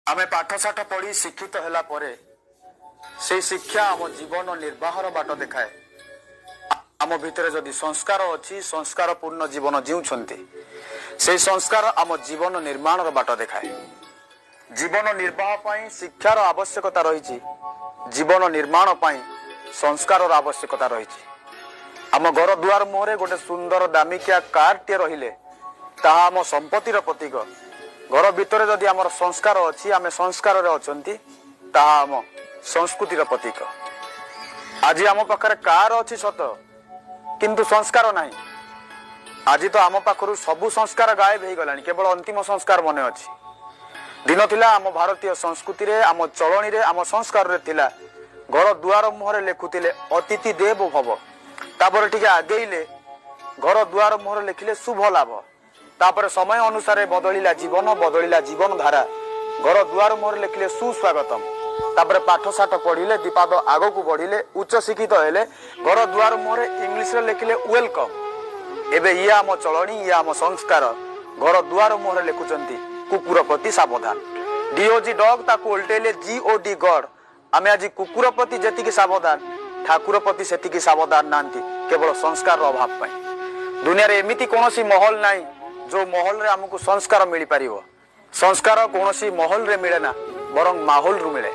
आमे पाठशाठ पढ़ी शिक्षित होला परे से शिक्षा आम जीवन निर्वाहर बाट देखाए। आम भितर जदि संस्कार अच्छी संस्कार पूर्ण जीवन जीउछन्ति से संस्कार आम जीवन निर्माण बाट देखाए। जीवन निर्वाह पाई शिक्षार आवश्यकता रही। जीवन निर्माण पाई संस्कार आवश्यकता रही। आम घर दुआर मुहरे गोटे सुंदर दामिकिया कार टे रहिले ताहा आम संपत्तिर प्रतीक। घर भितर जदि आमर संस्कार अच्छी आम संस्कार अच्छी ताहा आम संस्कृतिर प्रतीक। आज आम पाखरे कार अच्छी सत किंतु संस्कार नहीं। आज तो आम पाखरु सबु संस्कार गायब हो गलानी, केवल अंतिम संस्कार मने अच्छी। दिन थिला आम भारतीय संस्कृति रे आम चलनी रे आम संस्कार रे थिला घर दुआर मुहरे लिखुतिले अतिथि देव भव। तापर टिके आगेइले घर दुआर मुहरे लिखिले शुभ लाभ। तापर समय अनुसार बदलिला जीवन धारा। घर दुआर मोहर लिखिले सुस्वागतम। तापर पाठशाठ पढ़िले दीपाद आग को बढ़िले उच्च शिक्षित हेले घर दुआर मोहर इंग्लिश रे लिखिले वेलकम। एबे ये आम चलनी ये आम संस्कार। घर दुआर मोहर लिखुचंती कुकुर प्रति सावधान। डीओजी डॉग ताकू उल्टेले जीओडी गॉड। आमे आज कुकुर प्रति जेतिकी सावधान ठाकुर प्रति सेतिकी सावधान नांती केवल संस्कार अभाव पाई। दुनिया रे एमिति कोनोसी महल नाही जो महल रे हमको संस्कार मिल पारिबो। संस्कार कोनोसी महल रे मिले ना बरं माहौल रु मिले।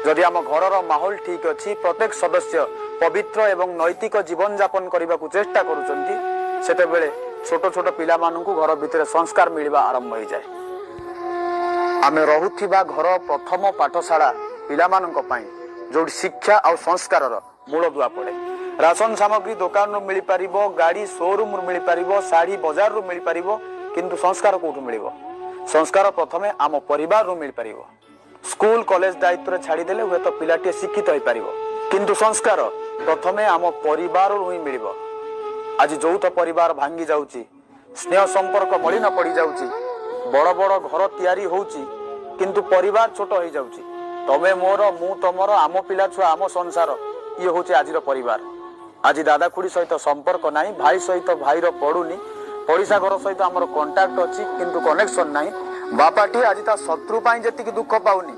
जदि आम घरर माहौल ठीक अछि प्रत्येक सदस्य पवित्र एवं नैतिक जीवन यापन करने को चेष्टा करुचंती सेते बेले छोट छोट पिला मानकु घर भितर संस्कार मिलवा आरंभ हो जाए। आमे रहुथिबा घर प्रथम पाठशाला पिला मानक पई जो शिक्षा और संस्कार मूल दुआ पड़े। राशन सामग्री दुकान मिल पार, गाड़ी शोरूम मिल पार, शाढ़ी बाजार मिल पार, किंतु संस्कार कौटू मिल? संस्कार प्रथमे आम परिवार मिल पार। स्कूल कॉलेज दायित्व छाड़ीदेले हुए तो पिलाटी शिक्षित हो पार, किंतु संस्कार प्रथमे आम परिवार ही मिल। आज যৌଥ परिवार भांगी जाउची, स्नेह संपर्क मलिन पड़ी जाउची, बड़ बड़ घर तैयारी होउची किंतु परिवार छोट हो जाउची। तमे मोर मु तमर आम पिला छुआ आम संसार ये होचे आजिर परिवार। आज दादा खुड़ी सहित संपर्क नाही, भाई सहित भाईर पड़ुनी, पड़िशा घर सहित आमर कांटेक्ट अछि किंतु कनेक्शन नाही। बापाटी आज ता शत्रु पाई जेतिकी दुख पाउनी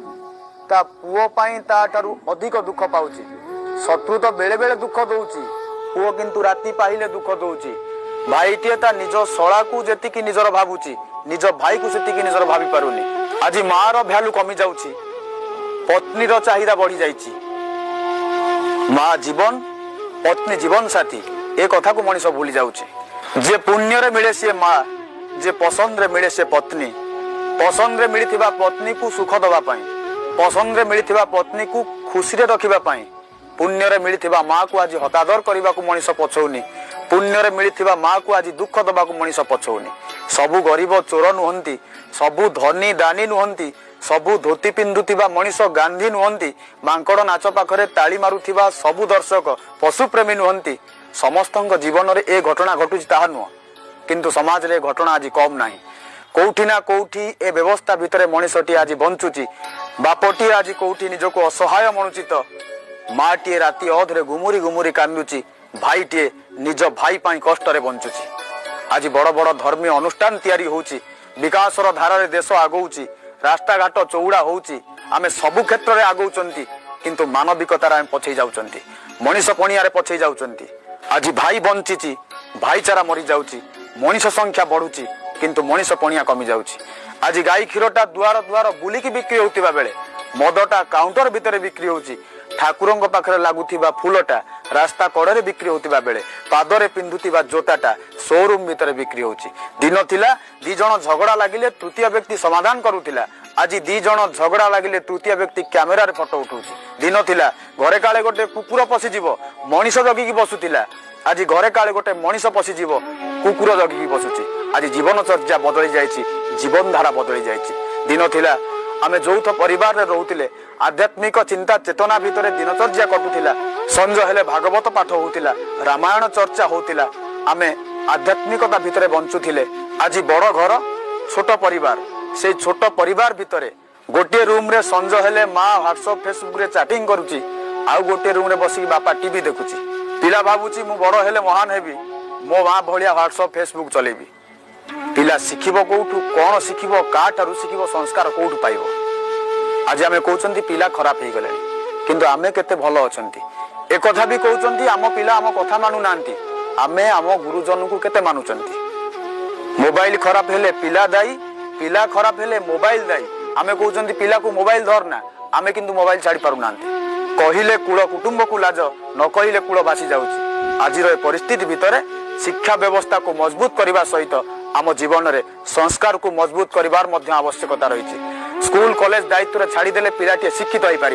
ता पुओ पाई ता ठारू अधिक दुख पाउची। शत्रु तो बेले बेले दुख दउची, पुओ किंतु राति पाहिले दुख दउची। भाईटिए ता निज शळा को जेतिकी निजर भाबुची निज भाई को सेतिकी निजर भाबी पारुनी। आज मार भ्यालु कमी जाउची, पत्नीर चाहिदा बढ़ी जाइची। माँ जीवन पत्नी जीवन साथी ए कथा को मनीष भूली जाउची। जे पुण्य रे मिले से माँ, जे पसंद रे मिले से पत्नी। पसंद रे मिलिथिबा पत्नी को सुख दबा पाई, पसंद रे मिलिथिबा पत्नी को खुशी रे रखिबा पाई, पुण्य रे मिलिथिबा माँ को आज हतादर करबा को मनीष पछौनी। पुण्य रे मिलिथिबा माँ को आज दुख दबा को मनीष पछौनी। सबु गरीब चोर नुहंती, सबु धनी दानी नुहंती, सबु धोती पिंधुथिबा मनीष गांधी नुहंती, मांकड़ नाच पाखरे ताली मारुथिबा सबु दर्शक पशु प्रेमी नुहंती। समस्तଙ୍କ जीवन रे ए घटना घटुची ताहा नुह, किंतु समाज रे घटना आज कम नाही। कोउठी ना कोउठी ए व्यवस्था भितरे मनीषटी आज बंचुची। बापटी आज कोउठी निजको असहाय मनुची तो माटी राति अधरे गुमुरी गुमुरी कांदुची। भाईटीए निज भाई पाई कष्ट रे बंचुची। आज बड़ बड़ धर्मीय अनुष्ठान तैयारी होउची, विकासर धारा रे देश आगौची, रास्ता घाट चौड़ा होउची, आमे सबु क्षेत्र रे आगौचंती किंतु मानविकतार आमे पछै जाउचंती, मनीष पणिया रे पछै जाउचंती। आज भाई बंचिची, भाईचारा मरी जाउची, मनीष संख्या बढ़ुची किंतु मनीष पणिया कमी जाउची। आज गाई क्षीरटा दुआर दुआर बुलिकी बिक्री होउतिबा बेले मदटा काउंटर भितरे बिक्री होउची। ठाकुरंग पाखरे लागुथिबा फूलटा रास्ता कड़े बिक्री होतिबा बेले पादरे पिंधुथिबा जोताटा शोरूम भितरे बिक्री होउची। दिन थिला दी जण झगड़ा लागिले तृतीय व्यक्ति समाधान करूथिला, आज दी जण झगड़ा लागिले तृतीय व्यक्ति कैमेरा रे फोटो उठाउची। दिन थिला घरे काले गोटे कुकुर पसी जीवो मनीष जगिकी बसुथिला, आज घरे काले गोटे मनीष पसी जीवो कुकुर जगिकी बसुची। आज जीवन चर्चा बदली जाइछि, जीवन धारा बदली जाइछि। दिन थिला आमे যৌথ परिवार रे रहुतिले, आध्यात्मिक चिंता चेतना भितरे दिनचर्या कटुथिला। संज हेले भागवत पाठ होउतिला, रामायण चर्चा होउतिला, आमे आध्यात्मिकता भितरे बंचुथिले। आज बड़ घर छोट परिवार, से छोट परिवार भितरे गोटे रूम रे संज हेले माँ व्हाट्सएप फेसबुक रे चैटिंग करूची, आउ गोटे रूम रे बसी बापा टीवी देखुची। पिला भाबुची मु बड़ हेले महान हेबी, मो माँ भलिया व्हाट्सएप फेसबुक चलेबी। पिला शिखिबो कोठु, कोन शिखिबो, काठारु शिखिबो, संस्कार कोठु पाइबो? आज आम कहते पिला खराब हो गले किंतु आमे केते भल अछंती एक कथा भी कहते आम पिला आम कथा मानु नांती आमे आम गुरुजन को केते मानुचंती मोबाइल खराब हेले पिला दायी पिला खराब हेले मोबाइल दायी आमे कहते पिला को मोबाइल धरना आमे किंतु मोबाइल छाड़ी पारु नांती कहिले कूल कुटुंब को लाज न कहिले कूल भासी जाउची आज परिस्थिति भितर शिक्षा व्यवस्था को मजबूत करने सहित आम जीवन में संस्कार को मजबूत करिवार मध्य आवश्यकता रही स्कूल कॉलेज दायित्व छाड़ीदे पिलाटी शिक्षित हो पार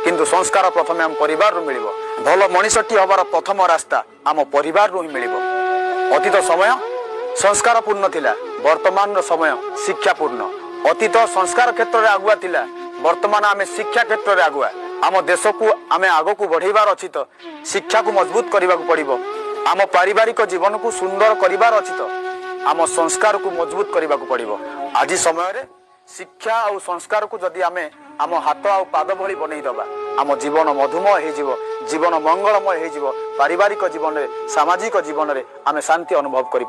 किंतु संस्कार प्रथम आम परिवार मिल भल मनीषटी हबार प्रथम रास्ता आम परिवार ही मिल अतीत समय संस्कार पूर्ण थिला वर्तमान समय शिक्षापूर्ण अतीत संस्कार क्षेत्र में आगुआ थिला वर्तमान आम शिक्षा क्षेत्र में आगुआ आम देश को आम आग को बढ़ेबार अच्छी तो शिक्षा को मजबूत करने को पड़ो आम पारिवारिक जीवन को सुंदर करिवार अच्छी तो आम संस्कार को मजबूत करने को पड़ो आज समय शिक्षा और संस्कार को जदि आम आम हाथ आ पाद भली बनईदबा आम जीवन मधुमय हो जीवन मंगलमय हो पारिवारिक जीवन में सामाजिक जीवन में आम शांति अनुभव करें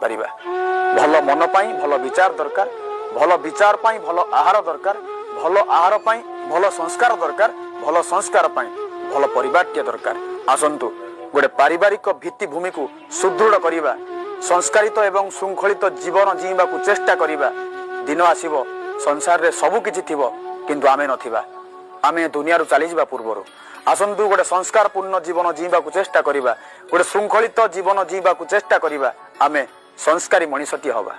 भल मन पाई भल विचार दरकार भल विचार पाई भल आहार दरकार भल आहार पाई भल संस्कार दरकार भल संस्कार पाई भल परिवार दरकार आसंतु गोटे पारिवारिक भित्तिभूमि को सुदृढ़ करवा संस्कारित एवं श्रृंखलित जीवन जीवा को चेष्टा करवा दिन आसीबो संसार रे सबु किछि थिबो किंतु आमे नथिबा आमे दुनिया रो चली जिबा पूर्वरु आसंतु गोटे संस्कार पूर्ण जीवन जीवा को चेष्टा करवा गोटे श्रृंखलित जीवन जीवा को चेष्टा करवा आमे संस्कारी मनीषटी हवा।